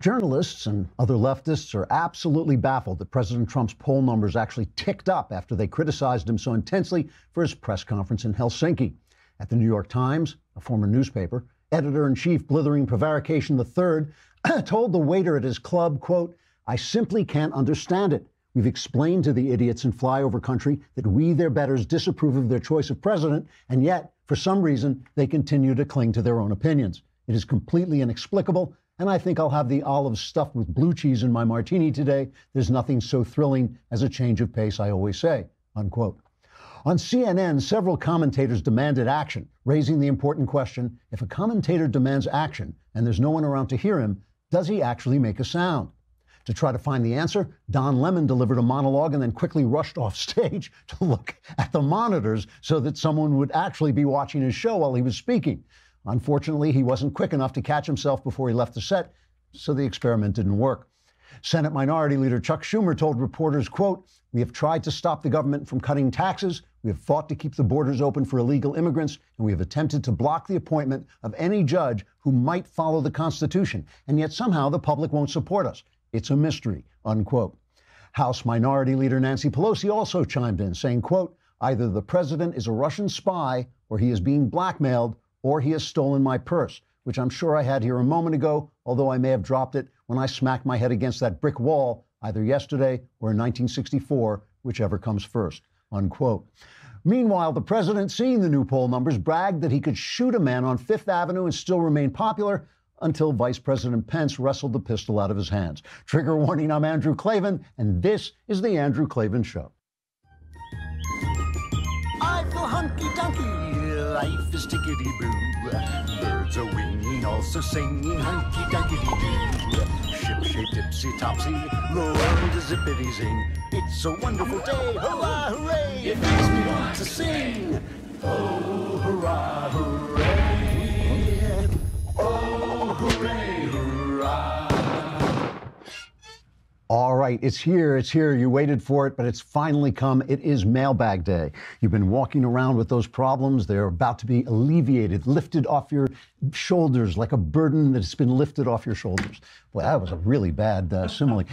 Journalists and other leftists are absolutely baffled that President Trump's poll numbers actually ticked up after they criticized him so intensely for his press conference in Helsinki. At the New York Times, a former newspaper, editor-in-chief Blithering Prevarication III told the waiter at his club, quote, "I simply can't understand it. We've explained to the idiots in flyover country that we, their betters, disapprove of their choice of president, and yet, for some reason, they continue to cling to their own opinions. It is completely inexplicable, and I think I'll have the olives stuffed with blue cheese in my martini today. There's nothing so thrilling as a change of pace, I always say," unquote. On CNN, several commentators demanded action, raising the important question, if a commentator demands action and there's no one around to hear him, does he actually make a sound? To try to find the answer, Don Lemon delivered a monologue and then quickly rushed off stage to look at the monitors so that someone would actually be watching his show while he was speaking. Unfortunately, he wasn't quick enough to catch himself before he left the set, so the experiment didn't work. Senate Minority Leader Chuck Schumer told reporters, quote, "We have tried to stop the government from cutting taxes. We have fought to keep the borders open for illegal immigrants, and we have attempted to block the appointment of any judge who might follow the Constitution. And yet somehow the public won't support us. It's a mystery," unquote. House Minority Leader Nancy Pelosi also chimed in, saying, quote, "Either the president is a Russian spy, or he is being blackmailed, or he has stolen my purse," which I'm sure I had here a moment ago, although I may have dropped it when I smacked my head against that brick wall, either yesterday or in 1964, whichever comes first, unquote. Meanwhile, the president, seeing the new poll numbers, bragged that he could shoot a man on Fifth Avenue and still remain popular until Vice President Pence wrestled the pistol out of his hands. Trigger warning, I'm Andrew Klavan, and this is The Andrew Klavan Show. I feel hunky-dunky, life is tickety-boo. Birds are winging, also singing hunky-dunky-doo. Ship-shape, tipsy-topsy, the world is zippity-zing. It's a wonderful day, hurrah, hooray! It makes me want to sing. Oh, hurrah, hooray! Oh, hooray, hurrah! All right, it's here, it's here. You waited for it, but it's finally come. It is Mailbag Day. You've been walking around with those problems. They're about to be alleviated, lifted off your shoulders like a burden that's been lifted off your shoulders. Boy, that was a really bad simile.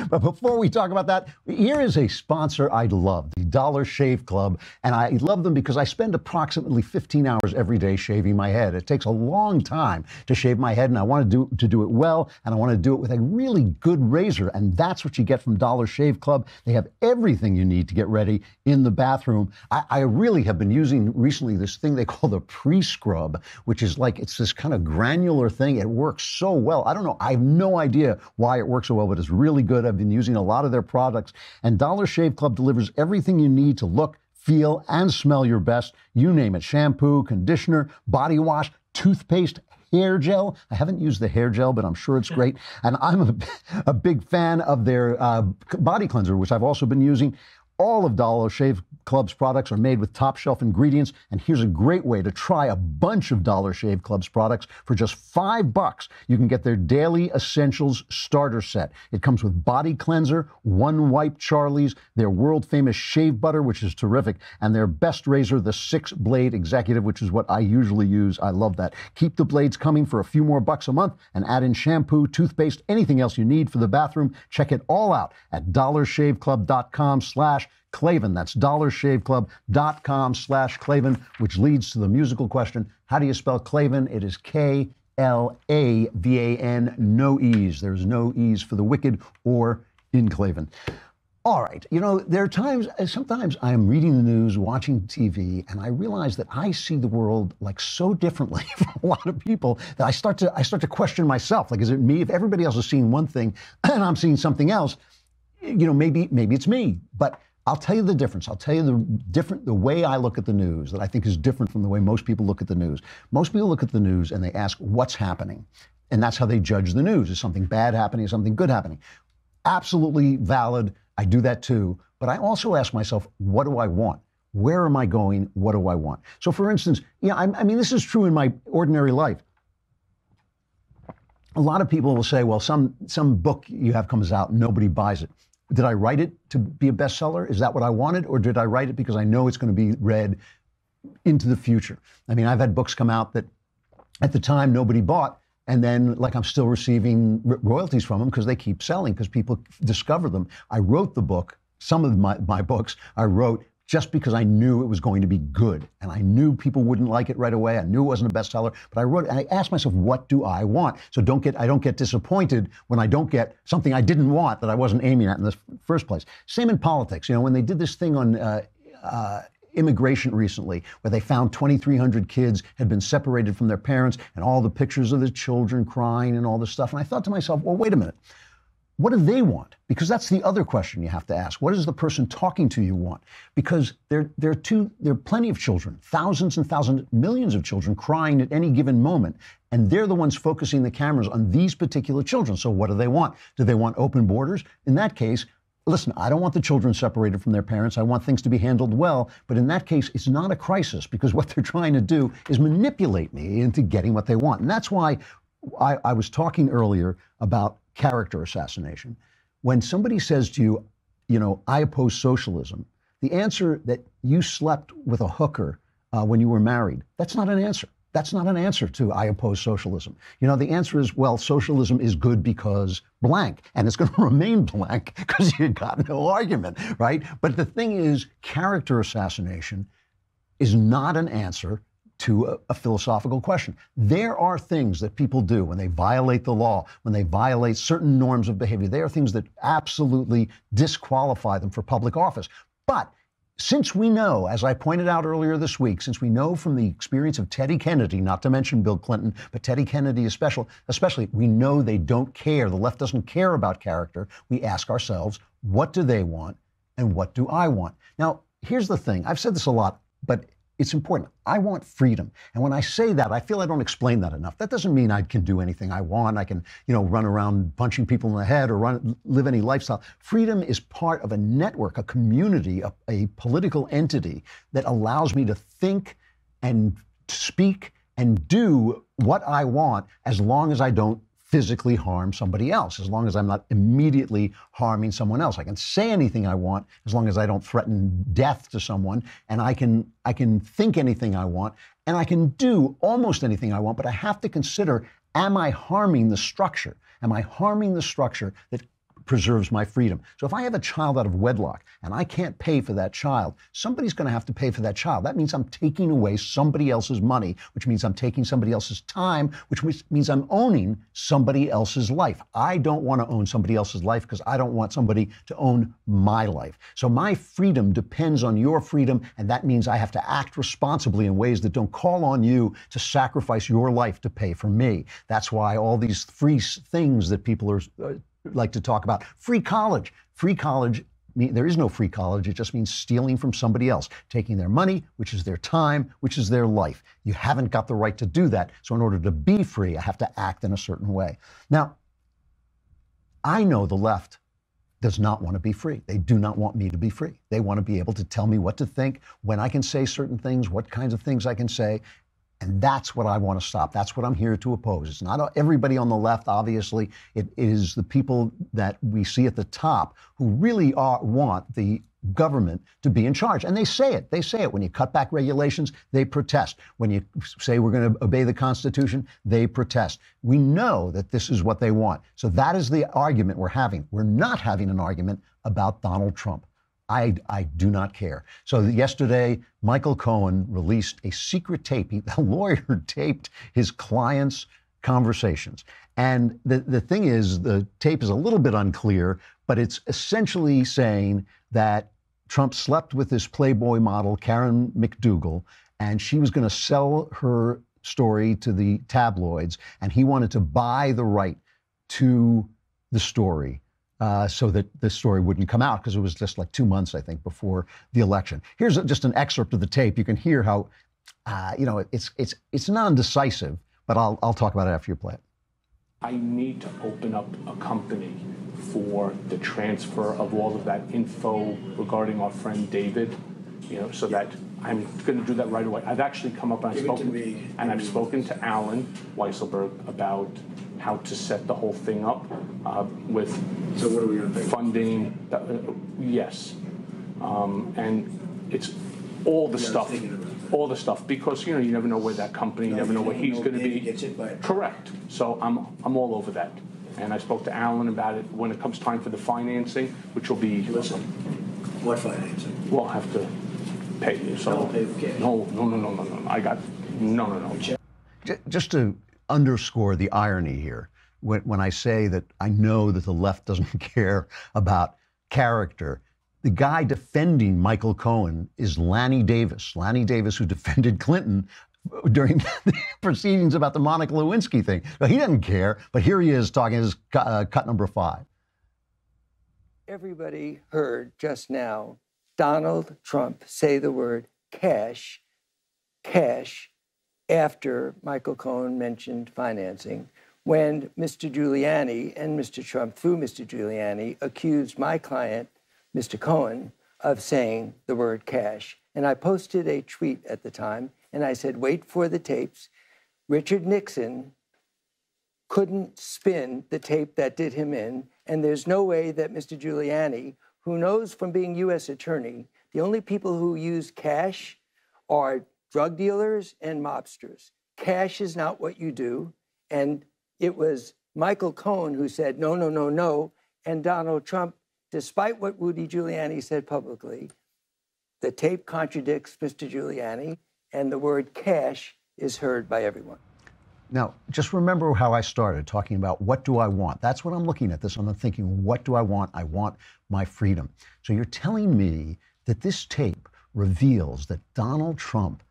But before we talk about that, here is a sponsor I love, the Dollar Shave Club. And I love them because I spend approximately 15 hours every day shaving my head. It takes a long time to shave my head, and I want to do it well, and I want to do it with a really good razor. And that's what you get from Dollar Shave Club. They have everything you need to get ready in the bathroom. I really have been using recently this thing they call the pre-scrub, which is like, it's this kind of granular thing. It works so well. I don't know. I have no idea why it works so well, but it's really good. I've been using a lot of their products, and Dollar Shave Club delivers everything you need to look, feel, and smell your best. You name it. Shampoo, conditioner, body wash, toothpaste, hair gel. I haven't used the hair gel, but I'm sure it's great. And I'm a big fan of their body cleanser, which I've also been using. All of Dollar Shave Club's products are made with top shelf ingredients. And here's a great way to try a bunch of Dollar Shave Club's products for just $5. You can get their Daily Essentials Starter Set. It comes with body cleanser, one wipe Charlie's, their world famous shave butter, which is terrific, and their best razor, the 6-blade Executive, which is what I usually use. I love that. Keep the blades coming for a few more bucks a month and add in shampoo, toothpaste, anything else you need for the bathroom. Check it all out at dollarshaveclub.com/Klavan. That's dollarshaveclub.com/Klavan, which leads to the musical question, how do you spell Klavan? It is Klavan, no E's. There's no E's for the wicked or in Klavan. All right. You know, there are times, sometimes I'm reading the news, watching TV, and I realize that I see the world like so differently from a lot of people that I start to question myself. Like, is it me? If everybody else is seeing one thing and I'm seeing something else, you know, maybe it's me. But I'll tell you the difference. I'll tell you the way I look at the news that I think is different from the way most people look at the news. Most people look at the news and they ask what's happening. And that's how they judge the news. Is something bad happening? Is something good happening? Absolutely valid. I do that too. But I also ask myself, what do I want? Where am I going? What do I want? So for instance, I mean, this is true in my ordinary life. A lot of people will say, well, some book you have comes out, nobody buys it. Did I write it to be a bestseller? Is that what I wanted? Or did I write it because I know it's going to be read into the future? I mean, I've had books come out that at the time nobody bought, And then, like, I'm still receiving royalties from them because they keep selling, because people discover them. I wrote the book, some of my books I wrote just because I knew it was going to be good. And I knew people wouldn't like it right away. I knew it wasn't a bestseller, but I wrote it and I asked myself, what do I want? So I don't get disappointed when I don't get something I didn't want that I wasn't aiming at in the first place. Same in politics. You know, when they did this thing on immigration recently, where they found 2,300 kids had been separated from their parents and all the pictures of the children crying and all this stuff. And I thought to myself, well, wait a minute. What do they want? Because that's the other question you have to ask. What does the person talking to you want? Because there are plenty of children, thousands and thousands, millions of children crying at any given moment. And they're the ones focusing the cameras on these particular children. So what do they want? Do they want open borders? In that case, listen, I don't want the children separated from their parents. I want things to be handled well. But in that case, it's not a crisis, because what they're trying to do is manipulate me into getting what they want. And that's why I was talking earlier about character assassination. When somebody says to you, you know, I oppose socialism, the answer that you slept with a hooker when you were married, that's not an answer. That's not an answer to I oppose socialism. You know, the answer is, well, socialism is good because blank, and it's going to remain blank because you got no argument, right? But the thing is, character assassination is not an answer to a philosophical question. There are things that people do when they violate the law, when they violate certain norms of behavior. There are things that absolutely disqualify them for public office. But since we know, as I pointed out earlier this week, since we know from the experience of Teddy Kennedy, not to mention Bill Clinton, but Teddy Kennedy especially, we know they don't care. The left doesn't care about character. We ask ourselves, what do they want and what do I want? Now, here's the thing. I've said this a lot, but it's important. I want freedom. And when I say that, I feel I don't explain that enough. That doesn't mean I can do anything I want. I can, you know, run around punching people in the head or live any lifestyle. Freedom is part of a network, a community, a political entity that allows me to think and speak and do what I want, as long as I don't physically harm somebody else, as long as I'm not immediately harming someone else. I can say anything I want as long as I don't threaten death to someone, and I can think anything I want, and I can do almost anything I want, but I have to consider, am I harming the structure? Am I harming the structure that preserves my freedom? So if I have a child out of wedlock and I can't pay for that child, somebody's going to have to pay for that child. That means I'm taking away somebody else's money, which means I'm taking somebody else's time, which means I'm owning somebody else's life. I don't want to own somebody else's life because I don't want somebody to own my life. So my freedom depends on your freedom, and that means I have to act responsibly in ways that don't call on you to sacrifice your life to pay for me. That's why all these free things that people are like to talk about. Free college. Free college, there is no free college. It just means stealing from somebody else, taking their money, which is their time, which is their life. You haven't got the right to do that. So in order to be free, I have to act in a certain way. Now, I know the left does not want to be free. They do not want me to be free. They want to be able to tell me what to think, when I can say certain things, what kinds of things I can say. And that's what I want to stop. That's what I'm here to oppose. It's not everybody on the left, obviously. It is the people that we see at the top who really want the government to be in charge. And they say it. They say it. When you cut back regulations, they protest. When you say we're going to obey the Constitution, they protest. We know that this is what they want. So that is the argument we're having. We're not having an argument about Donald Trump. I do not care. So yesterday, Michael Cohen released a secret tape. The lawyer taped his client's conversations. And the thing is, the tape is a little bit unclear, but it's essentially saying that Trump slept with this Playboy model, Karen McDougal, and she was going to sell her story to the tabloids, and he wanted to buy the right to the story. So that the story wouldn't come out, because it was just like 2 months, I think, before the election. Here's just an excerpt of the tape. You can hear how, it's non-decisive, but I'll talk about it after you play it. I need to open up a company for the transfer of all of that info regarding our friend David, so that I'm going to do that right away. I've actually come up and I've spoken to Alan Weisselberg about how to set the whole thing up with So what are we going to pay? Funding. Yes. And it's all the stuff. all the stuff, because you never know where that company, you never know where he's going to be. Gets hit by a truck. Correct. So I'm all over that. And I spoke to Alan about it when it comes time for the financing, which will be. Listen, what financing? We'll have to pay you. So Don't pay with cash. No. I got no. Just to underscore the irony here, when I say that I know that the left doesn't care about character, the guy defending Michael Cohen is Lanny Davis. Lanny Davis, who defended Clinton during the proceedings about the Monica Lewinsky thing. Now, he doesn't care, but here he is talking his cut number 5. Everybody heard just now Donald Trump say the word cash, after Michael Cohen mentioned financing, when Mr. Giuliani and Mr. Trump, through Mr. Giuliani, accused my client, Mr. Cohen, of saying the word cash. And I posted a tweet at the time, and I said, wait for the tapes. Richard Nixon couldn't spin the tape that did him in, and there's no way that Mr. Giuliani, who knows from being U.S. attorney, the only people who use cash are drug dealers and mobsters. Cash is not what you do. And it was Michael Cohen who said, no. And Donald Trump, despite what Rudy Giuliani said publicly, the tape contradicts Mr. Giuliani, and the word cash is heard by everyone. Now, just remember how I started talking about what do I want? That's what I'm looking at this. I'm thinking, what do I want? I want my freedom. So you're telling me that this tape reveals that Donald Trump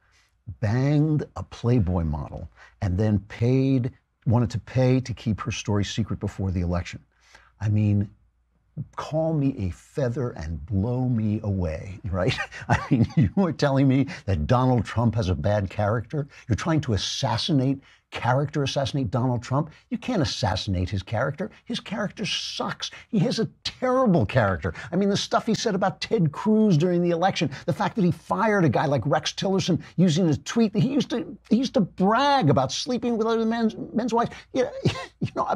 banged a Playboy model and then wanted to pay to keep her story secret before the election. I mean, call me a feather and blow me away, right? I mean, you are telling me that Donald Trump has a bad character? You're trying to assassinate Donald Trump? You can't assassinate his character. His character sucks. He has a terrible character. I mean, the stuff he said about Ted Cruz during the election, the fact that he fired a guy like Rex Tillerson using his tweet, he used to brag about sleeping with other men's wives.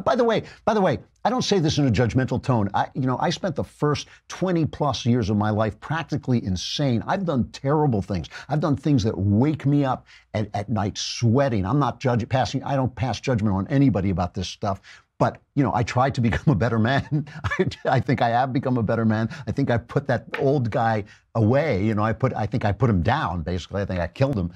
By the way, I don't say this in a judgmental tone. I spent the first 20 plus years of my life practically insane. I've done terrible things. I've done things that wake me up at night sweating. I'm not I don't pass judgment on anybody about this stuff. But, I tried to become a better man. I think I have become a better man. I think I put that old guy away. I think I put him down, basically. I think I killed him.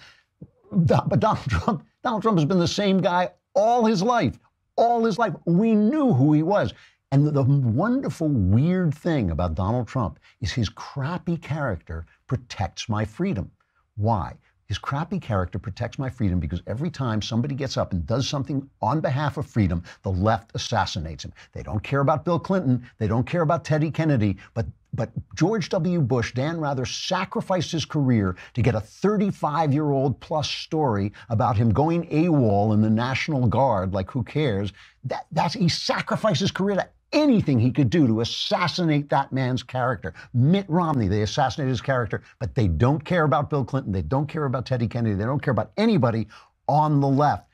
But Donald Trump has been the same guy all his life. All his life. We knew who he was. And the wonderful, weird thing about Donald Trump is his crappy character protects my freedom. Why? His crappy character protects my freedom because every time somebody gets up and does something on behalf of freedom, the left assassinates him. They don't care about Bill Clinton. They don't care about Teddy Kennedy. But George W. Bush, Dan Rather, sacrificed his career to get a 35-year-old plus story about him going AWOL in the National Guard. Like, who cares? He sacrificed his career to anything he could do to assassinate that man's character. Mitt Romney, they assassinated his character, but they don't care about Bill Clinton. They don't care about Teddy Kennedy. They don't care about anybody on the left.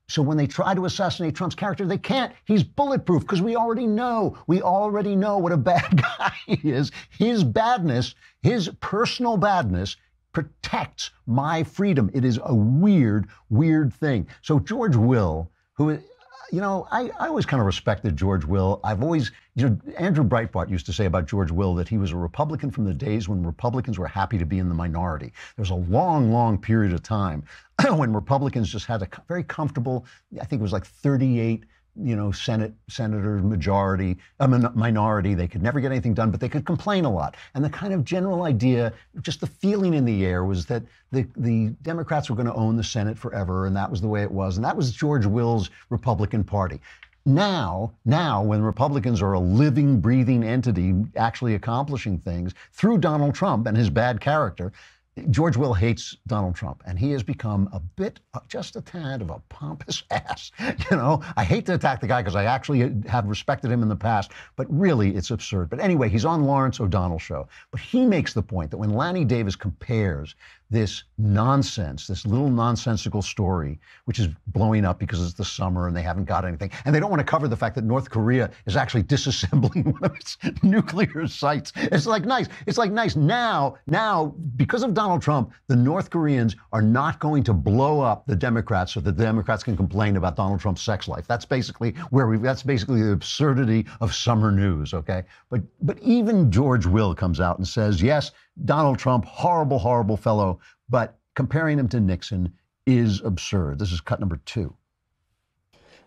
So when they try to assassinate Trump's character, they can't. He's bulletproof because we already know what a bad guy he is. His badness, his personal badness, protects my freedom. It is a weird, weird thing. So George Will, who, I always kind of respected George Will. I've always, Andrew Breitbart used to say about George Will that he was a Republican from the days when Republicans were happy to be in the minority. There was a long, long period of time when Republicans just had a very comfortable, I think it was like 38, senators minority. They could never get anything done, but they could complain a lot. And the kind of general idea, just the feeling in the air was that the Democrats were going to own the Senate forever, and that was the way it was. And that was George Will's Republican Party. Now, when Republicans are a living, breathing entity actually accomplishing things through Donald Trump and his bad character, George Will hates Donald Trump, and he has become just a tad of a pompous ass. I hate to attack the guy because I actually have respected him in the past, but really it's absurd. But anyway, he's on Lawrence O'Donnell's show. But he makes the point that when Lanny Davis compares this nonsense, this little nonsensical story, which is blowing up because it's the summer and they haven't got anything. And they don't want to cover the fact that North Korea is actually disassembling one of its nuclear sites. It's like nice. It's like nice. Now, because of Donald Trump, the North Koreans are not going to blow up the Democrats so that the Democrats can complain about Donald Trump's sex life. That's basically that's basically the absurdity of summer news, okay? But even George Will comes out and says, yes, Donald Trump, horrible, horrible fellow, but comparing him to Nixon is absurd. This is cut number 2.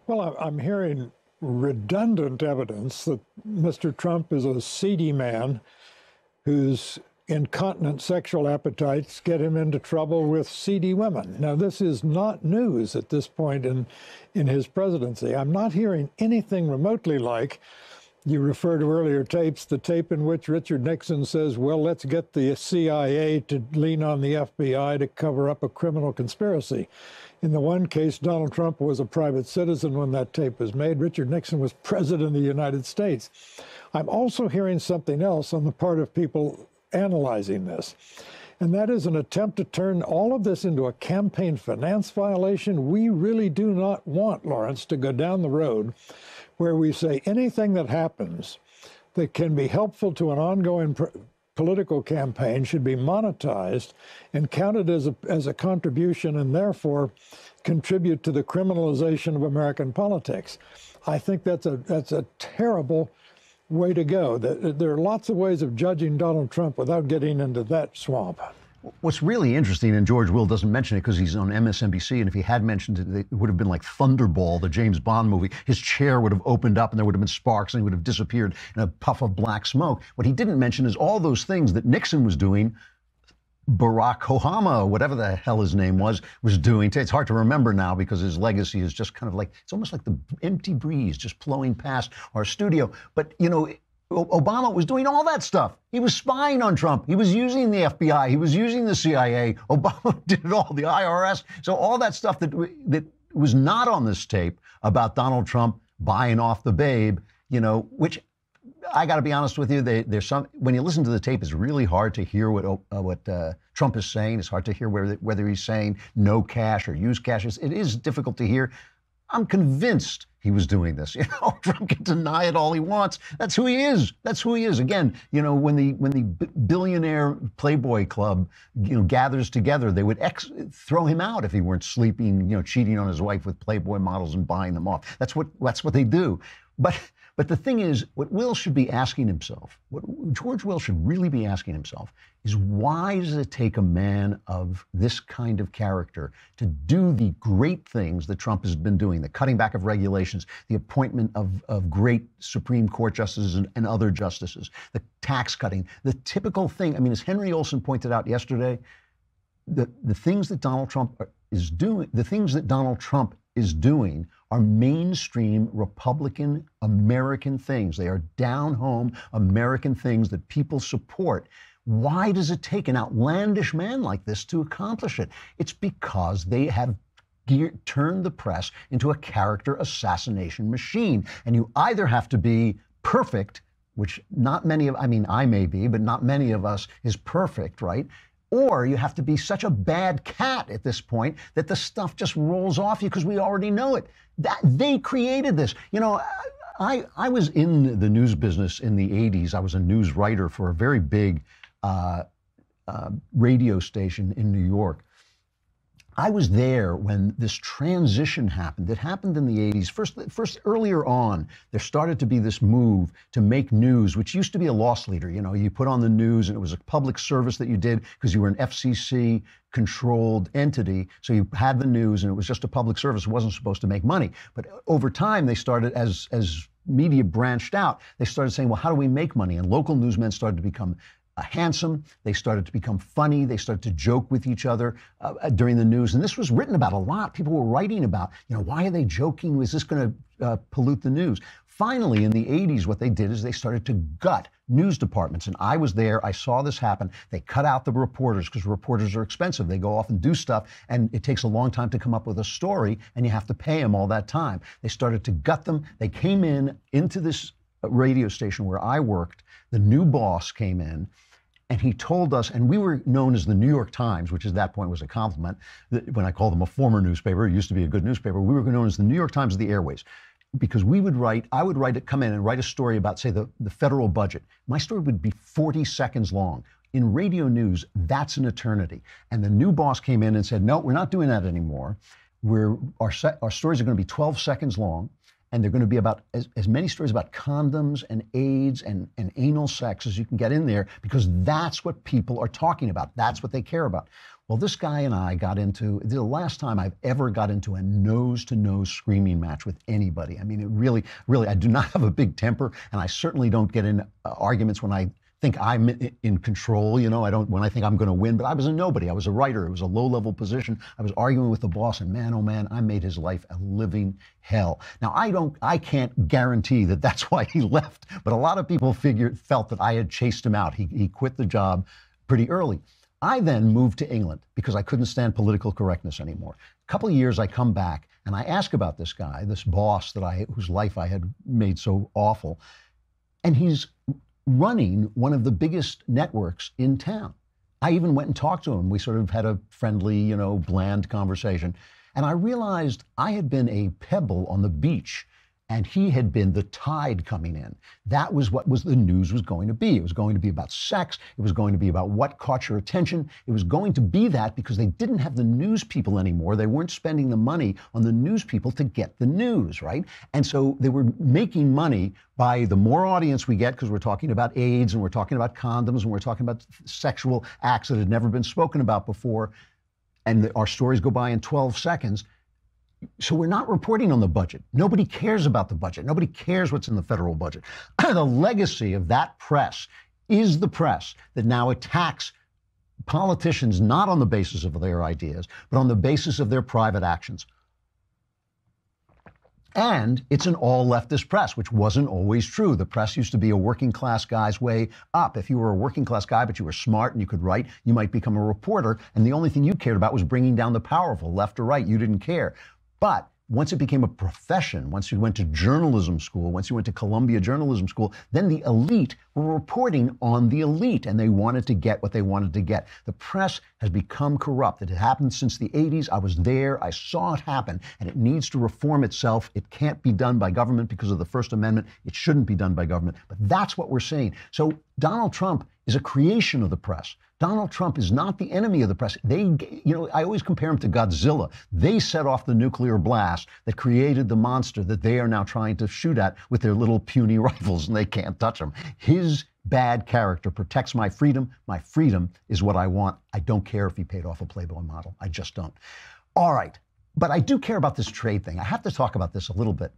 Well, I'm hearing redundant evidence that Mr. Trump is a seedy man whose incontinent sexual appetites get him into trouble with seedy women. Now, this is not news at this point in his presidency. I'm not hearing anything remotely like, you refer to earlier tapes, the tape in which Richard Nixon says, well, let's get the CIA to lean on the FBI to cover up a criminal conspiracy. In the one case, Donald Trump was a private citizen when that tape was made. Richard Nixon was president of the United States. I'm also hearing something else on the part of people analyzing this, and that is an attempt to turn all of this into a campaign finance violation. We really do not want, Lawrence, to go down the road where we say anything that happens that can be helpful to an ongoing political campaign should be monetized and counted as a contribution and therefore contribute to the criminalization of American politics. I think that's a terrible way to go. There are lots of ways of judging Donald Trump without getting into that swamp. What's really interesting, and George Will doesn't mention it because he's on MSNBC, and if he had mentioned it, it would have been like Thunderball, the James Bond movie. His chair would have opened up and there would have been sparks and he would have disappeared in a puff of black smoke. What he didn't mention is all those things that Nixon was doing, Barack Obama, whatever the hell his name was doing. It's hard to remember now because his legacy is just kind of like, it's almost like the empty breeze just blowing past our studio. But, you know, Obama was doing all that stuff. He was spying on Trump. He was using the FBI. He was using the CIA. Obama did it all, the IRS. So all that stuff that was not on this tape about Donald Trump buying off the babe, you know, which I got to be honest with you, there's some, when you listen to the tape, it's really hard to hear what Trump is saying. It's hard to hear whether he's saying no cash or use cash. It is difficult to hear. I'm convinced he was doing this. You know, Trump can deny it all he wants. That's who he is. That's who he is. Again, you know, when the billionaire Playboy Club, you know, gathers together, they would throw him out if he weren't sleeping, you know, cheating on his wife with Playboy models and buying them off. That's what they do. But the thing is, what Will should be asking himself, what George Will should really be asking himself, is why does it take a man of this kind of character to do the great things that Trump has been doing, the cutting back of regulations, the appointment of great Supreme Court justices and other justices, the tax cutting, the typical thing. I mean, as Henry Olsen pointed out yesterday, the things that Donald Trump is doing are mainstream Republican American things. They are down-home American things that people support. Why does it take an outlandish man like this to accomplish it? It's because they have turned the press into a character assassination machine. And you either have to be perfect, which not many of, I mean, I may be, but not many of us is perfect, right? Or you have to be such a bad cat at this point that the stuff just rolls off you because we already know it. That they created this. You know, I was in the news business in the 80s. I was a news writer for a very big radio station in New York. I was there when this transition happened. It happened in the 80s. First, earlier on, there started to be this move to make news, which used to be a loss leader. You know, you put on the news and it was a public service that you did because you were an FCC-controlled entity. So you had the news and it was just a public service. It wasn't supposed to make money. But over time, they started, as media branched out, they started saying, well, how do we make money? And local newsmen started to become handsome. They started to become funny. They started to joke with each other during the news. And this was written about a lot. People were writing about, you know, why are they joking? Is this going to pollute the news? Finally, in the 80s, what they did is they started to gut news departments. And I was there. I saw this happen. They cut out the reporters because reporters are expensive. They go off and do stuff, and it takes a long time to come up with a story, and you have to pay them all that time. They started to gut them. They came into this radio station where I worked. The new boss came in, And he told us, and we were known as the New York Times, which at that point was a compliment. When I called them a former newspaper, it used to be a good newspaper, we were known as the New York Times of the airways. Because I would come in and write a story about, say, the federal budget. My story would be 40 seconds long. In radio news, that's an eternity. And the new boss came in and said, no, we're not doing that anymore. Our stories are going to be 12 seconds long, and they're going to be about as many stories about condoms and AIDS and anal sex as you can get in there, because that's what people are talking about. That's what they care about. Well, this guy and I got into, the last time I've ever got into a nose-to-nose screaming match with anybody. I mean, it really, I do not have a big temper, and I certainly don't get in arguments when I think I'm in control, when I think I'm going to win. But I was a nobody. I was a writer. It was a low-level position. I was arguing with the boss, and man, oh man, I made his life a living hell. Now, I can't guarantee that that's why he left, but a lot of people felt that I had chased him out. He quit the job pretty early. I then moved to England because I couldn't stand political correctness anymore. A couple of years, I come back, and I ask about this guy, this boss whose life I had made so awful, and he's running one of the biggest networks in town. I even went and talked to him. We sort of had a friendly, bland conversation. And I realized I had been a pebble on the beach, and he had been the tide coming in. That was what the news was going to be. It was going to be about sex. It was going to be about what caught your attention. It was going to be that because they didn't have the news people anymore. They weren't spending the money on the news people to get the news, right? And so they were making money by the more audience we get, because we're talking about AIDS and we're talking about condoms and we're talking about sexual acts that had never been spoken about before, and our stories go by in 12 seconds. So we're not reporting on the budget. Nobody cares about the budget. Nobody cares what's in the federal budget. The legacy of that press is the press that now attacks politicians not on the basis of their ideas, but on the basis of their private actions. And it's an all-leftist press, which wasn't always true. The press used to be a working-class guy's way up. If you were a working-class guy, but you were smart and you could write, you might become a reporter, and the only thing you cared about was bringing down the powerful, left or right. You didn't care. But once it became a profession, once you went to journalism school, once you went to Columbia Journalism School, then the elite were reporting on the elite, and they wanted to get what they wanted to get. The press has become corrupt. It had happened since the 80s. I was there. I saw it happen, and it needs to reform itself. It can't be done by government because of the First Amendment. It shouldn't be done by government. But that's what we're seeing. So Donald Trump is a creation of the press. Donald Trump is not the enemy of the press. I always compare him to Godzilla. They set off the nuclear blast that created the monster that they are now trying to shoot at with their little puny rifles, and they can't touch him. His bad character protects my freedom. My freedom is what I want. I don't care if he paid off a Playboy model. I just don't. All right. But I do care about this trade thing. I have to talk about this a little bit.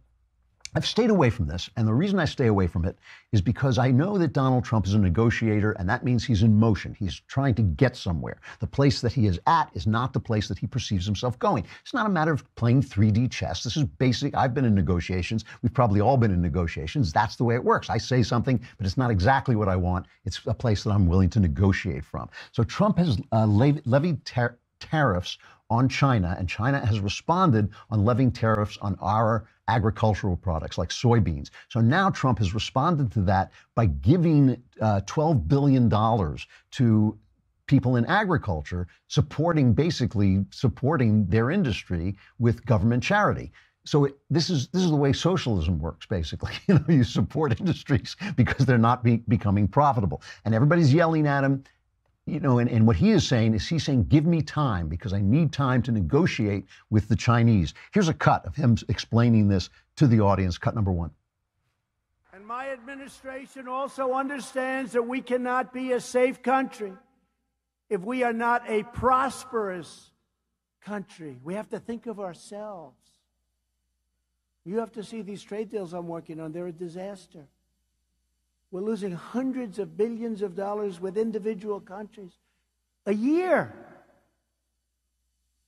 I've stayed away from this, and the reason I stay away from it is because I know that Donald Trump is a negotiator, and that means he's in motion. He's trying to get somewhere. The place that he is at is not the place that he perceives himself going. It's not a matter of playing 3D chess. This is basic. I've been in negotiations. We've probably all been in negotiations. That's the way it works. I say something, but it's not exactly what I want. It's a place that I'm willing to negotiate from. So Trump has levied tariffs on China, and China has responded on levying tariffs on our agricultural products like soybeans. So now Trump has responded to that by giving $12 billion to people in agriculture, supporting their industry with government charity. So this is the way socialism works, basically. You support industries because they're not becoming profitable. And everybody's yelling at him. And what he is saying is he's saying, give me time because I need time to negotiate with the Chinese. Here's a cut of him explaining this to the audience, cut number 1. And my administration also understands that we cannot be a safe country if we are not a prosperous country. We have to think of ourselves. You have to see these trade deals I'm working on. They're a disaster. We're losing hundreds of billions of dollars with individual countries a year.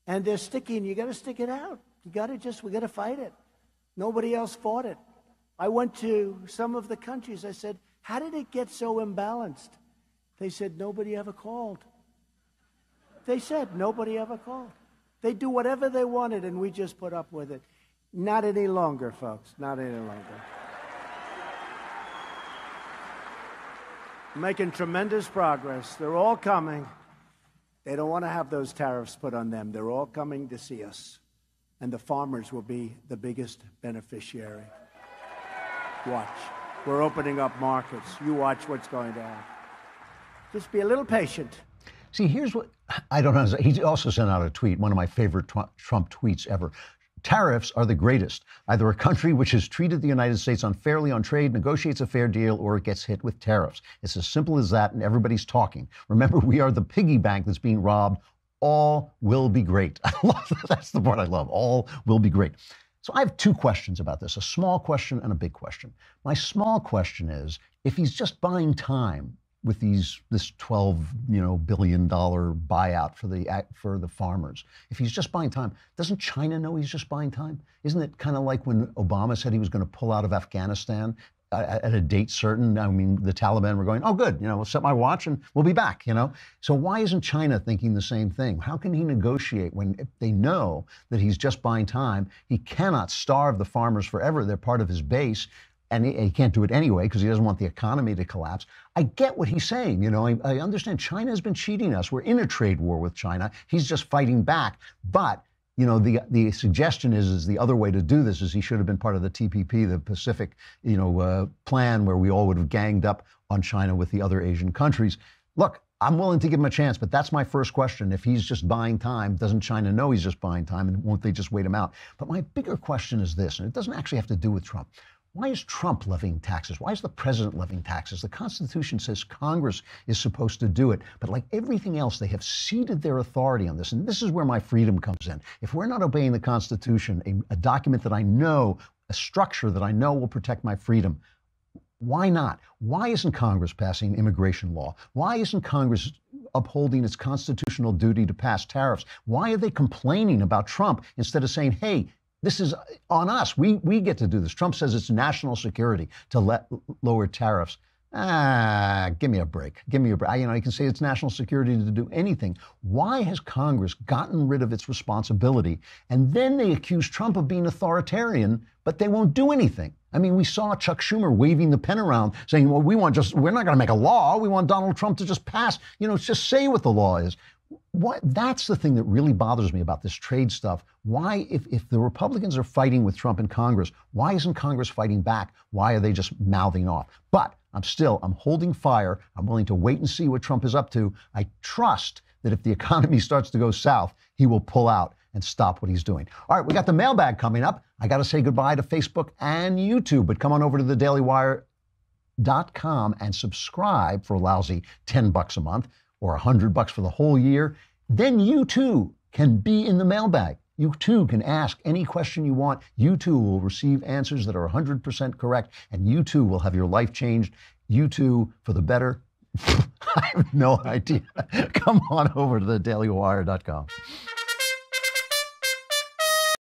And they're sticking. You got to stick it out. We got to fight it. Nobody else fought it. I went to some of the countries. I said, how did it get so imbalanced? They said, nobody ever called. They said, nobody ever called. They do whatever they wanted, and we just put up with it. Not any longer, folks. Not any longer. making tremendous progress. They're all coming. They don't want to have those tariffs put on them. They're all coming to see us. And the farmers will be the biggest beneficiary. Watch. We're opening up markets. You watch what's going to happen. Just be a little patient. See, here's what I don't understand. He also sent out a tweet, one of my favorite Trump tweets ever. Tariffs are the greatest. Either a country which has treated the United States unfairly on trade negotiates a fair deal, or it gets hit with tariffs. It's as simple as that, and everybody's talking. Remember, we are the piggy bank that's being robbed. All will be great. I love that. That's the part I love. All will be great. So I have two questions about this, a small question and a big question. My small question is, if he's just buying time with this $12 billion buyout for the farmers, if he's just buying time, doesn't China know he's just buying time? Isn't it kind of like when Obama said he was going to pull out of Afghanistan at a date certain? I mean, the Taliban were going, oh, good, we'll set my watch and we'll be back, So why isn't China thinking the same thing? How can he negotiate when if they know that he's just buying time? He cannot starve the farmers forever. They're part of his base. And he can't do it anyway because he doesn't want the economy to collapse. I get what he's saying. I understand China has been cheating us. We're in a trade war with China. He's just fighting back. But, the suggestion is the other way to do this is he should have been part of the TPP, the Pacific, plan where we all would have ganged up on China with the other Asian countries. Look, I'm willing to give him a chance, but that's my first question. If he's just buying time, doesn't China know he's just buying time, and won't they just wait him out? But my bigger question is this, and it doesn't actually have to do with Trump. Why is Trump levying taxes? Why is the president levying taxes? The Constitution says Congress is supposed to do it. But like everything else, they have ceded their authority on this. And this is where my freedom comes in. If we're not obeying the Constitution, a document that I know, a structure that I know will protect my freedom, why not? Why isn't Congress passing immigration law? Why isn't Congress upholding its constitutional duty to pass tariffs? Why are they complaining about Trump instead of saying, hey, this is on us. We get to do this. Trump says it's national security to lower tariffs. Give me a break. Give me a break. You can say it's national security to do anything. Why has Congress gotten rid of its responsibility? And then they accuse Trump of being authoritarian, but they won't do anything. I mean, we saw Chuck Schumer waving the pen around saying, well, we're not going to make a law. We want Donald Trump to just pass, just say what the law is. That's the thing that really bothers me about this trade stuff. Why, if the Republicans are fighting with Trump in Congress, why isn't Congress fighting back? Why are they just mouthing off? But I'm holding fire. I'm willing to wait and see what Trump is up to. I trust that if the economy starts to go south, he will pull out and stop what he's doing. All right, we got the mailbag coming up. I got to say goodbye to Facebook and YouTube, but come on over to thedailywire.com and subscribe for a lousy $10 a month or $100 for the whole year. Then you too can be in the mailbag. You too can ask any question you want. You too will receive answers that are 100% correct, and you too will have your life changed. You too for the better. I have no idea. Come on over to thedailywire.com.